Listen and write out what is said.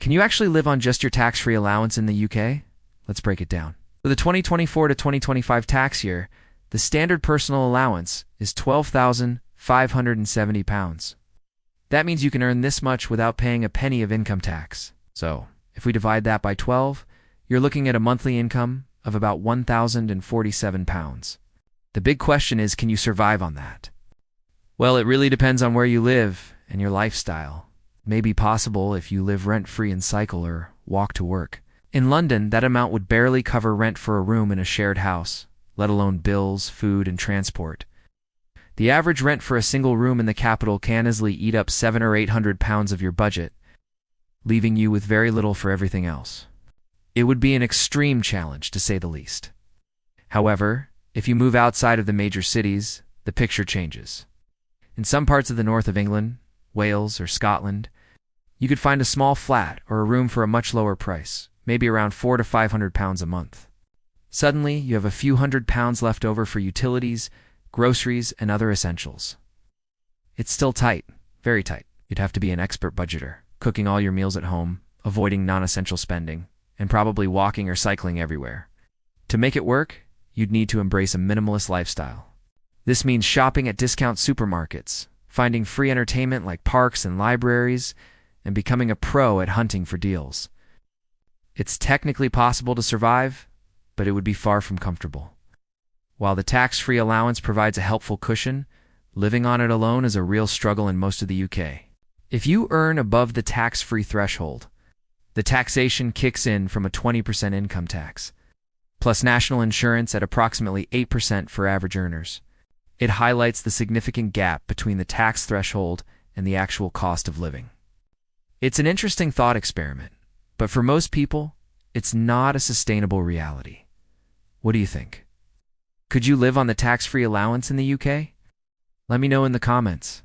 Can you actually live on just your tax-free allowance in the UK? Let's break it down. For the 2024 to 2025 tax year, the standard personal allowance is £12,570. That means you can earn this much without paying a penny of income tax. So, if we divide that by 12, you're looking at a monthly income of about £1,047. The big question is, can you survive on that? Well, it really depends on where you live and your lifestyle. It may be possible if you live rent-free and cycle or walk to work. In London, that amount would barely cover rent for a room in a shared house, let alone bills, food, and transport. The average rent for a single room in the capital can easily eat up £700 or £800 of your budget, leaving you with very little for everything else. It would be an extreme challenge, to say the least. However, if you move outside of the major cities, the picture changes. In some parts of the north of England, Wales, or Scotland, you could find a small flat or a room for a much lower price, maybe around £400 to £500 a month. Suddenly, you have a few £100 left over for utilities, groceries, and other essentials. It's still tight, very tight. You'd have to be an expert budgeter, cooking all your meals at home, avoiding non-essential spending, and probably walking or cycling everywhere. To make it work, you'd need to embrace a minimalist lifestyle. This means shopping at discount supermarkets, finding free entertainment like parks and libraries, and becoming a pro at hunting for deals. It's technically possible to survive, but it would be far from comfortable. While the tax-free allowance provides a helpful cushion, living on it alone is a real struggle in most of the UK. If you earn above the tax-free threshold, the taxation kicks in from a 20% income tax, plus national insurance at approximately 8% for average earners. It highlights the significant gap between the tax threshold and the actual cost of living. It's an interesting thought experiment, but for most people, it's not a sustainable reality. What do you think? Could you live on the tax-free allowance in the UK? Let me know in the comments.